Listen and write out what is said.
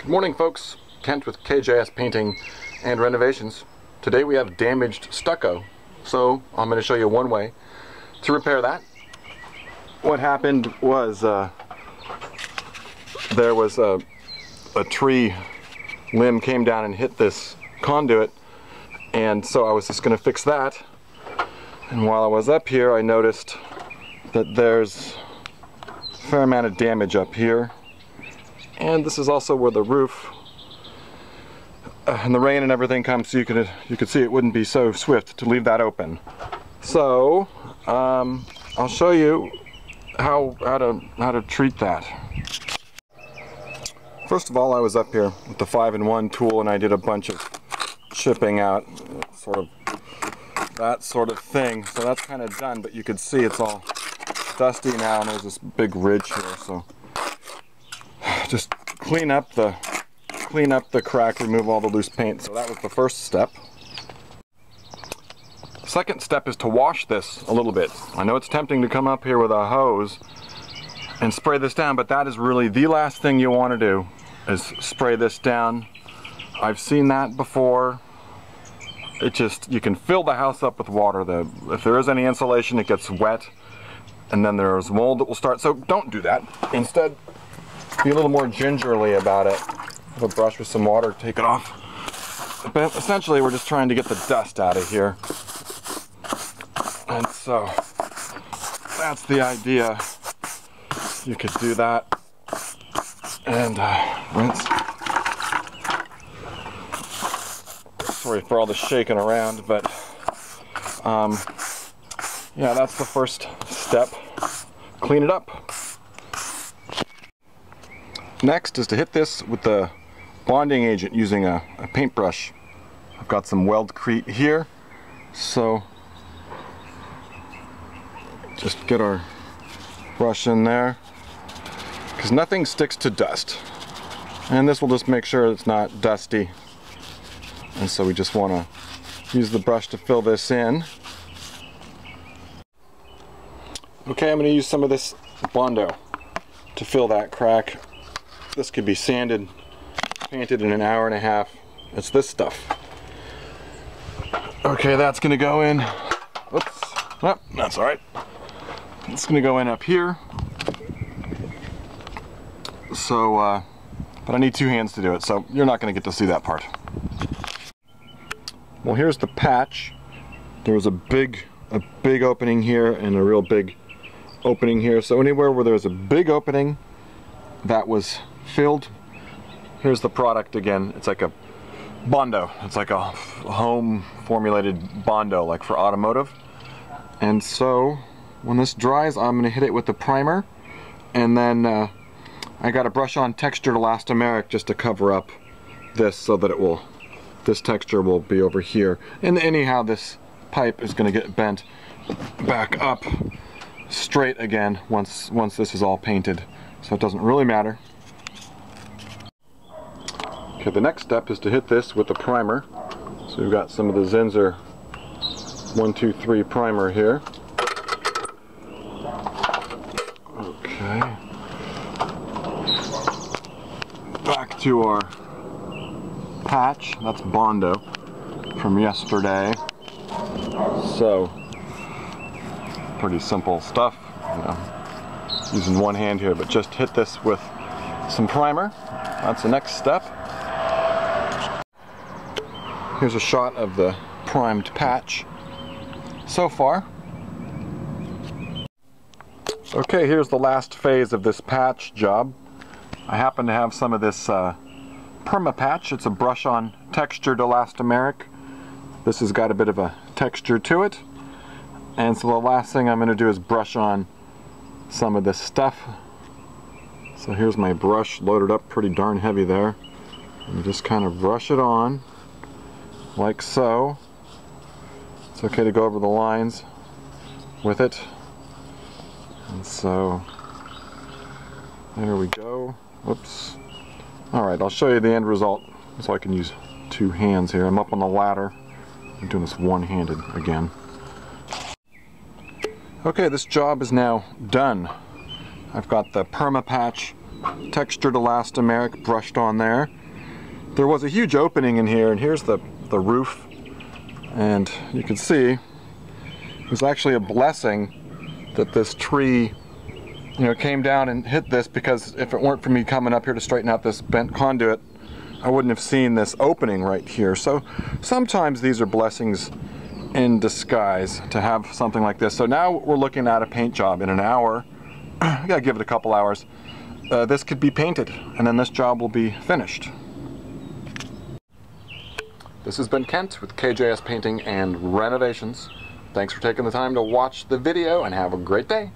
Good morning, folks. Kent with KJS Painting and Renovations. Today we have damaged stucco, so I'm going to show you one way to repair that. What happened was there was a tree limb came down and hit this conduit, and so I was just going to fix that. And while I was up here, I noticed that there's a fair amount of damage up here. And this is also where the roof and the rain and everything comes, so you could see it wouldn't be so swift to leave that open. So I'll show you how to treat that. First of all, I was up here with the 5-in-1 tool and I did a bunch of chipping out, sort of that sort of thing. So that's kind of done, but you can see it's all dusty now, and there's this big ridge here. So just clean up the crack, remove all the loose paint. So that was the first step. Second step is to wash this a little bit. I know it's tempting to come up here with a hose and spray this down, but that is really the last thing you want to do, is spray this down. I've seen that before. You can fill the house up with water. If there is any insulation, it gets wet, and then there's mold that will start. So don't do that. Instead, be a little more gingerly about it. Have a brush with some water, take it off. But essentially, we're just trying to get the dust out of here. And so, that's the idea. You could do that. And rinse. Sorry for all the shaking around, but yeah, that's the first step. Clean it up. Next is to hit this with the bonding agent using a paintbrush. I've got some Weldcrete here, so just get our brush in there, because nothing sticks to dust, and this will just make sure it's not dusty. And so we just want to use the brush to fill this in. Okay, I'm going to use some of this Bondo to fill that crack. This could be sanded, painted in an hour and a half. It's this stuff. Okay, that's going to go in. Oops, oh, that's all right. It's going to go in up here. So, but I need two hands to do it, so you're not going to get to see that part. Well, here's the patch. There was a big opening here and a real big opening here. So anywhere where there's a big opening, that was filled. Here's the product again. It's like a Bondo. It's like a home formulated Bondo, like for automotive. And so when this dries, I'm going to hit it with the primer, and then I got a brush on textured elastomeric just to cover up this, so that this texture will be over here. And anyhow, this pipe is going to get bent back up straight again once this is all painted, so it doesn't really matter. Okay, the next step is to hit this with the primer. So we've got some of the Zinsser 123 primer here. Okay. Back to our patch. That's Bondo from yesterday. So, pretty simple stuff. You know, using one hand here, but just hit this with some primer. That's the next step. Here's a shot of the primed patch so far. Okay, here's the last phase of this patch job. I happen to have some of this perma patch. It's a brush on textured elastomeric. This has got a bit of a texture to it. And so the last thing I'm going to do is brush on some of this stuff. So here's my brush loaded up pretty darn heavy there. And just kind of brush it on like so. It's okay to go over the lines with it. And so there we go. Whoops. Alright, I'll show you the end result so I can use two hands here. I'm up on the ladder. I'm doing this one-handed again. Okay, this job is now done. I've got the perma patch textured elastomeric brushed on there. There was a huge opening in here, and here's the roof. And you can see it was actually a blessing that this tree, you know, came down and hit this, because if it weren't for me coming up here to straighten out this bent conduit, I wouldn't have seen this opening right here. So sometimes these are blessings in disguise to have something like this. So now we're looking at a paint job in an hour. I gotta give it a couple hours. This could be painted, and then this job will be finished. This has been Kent with KJS Painting and Renovations. Thanks for taking the time to watch the video, and have a great day.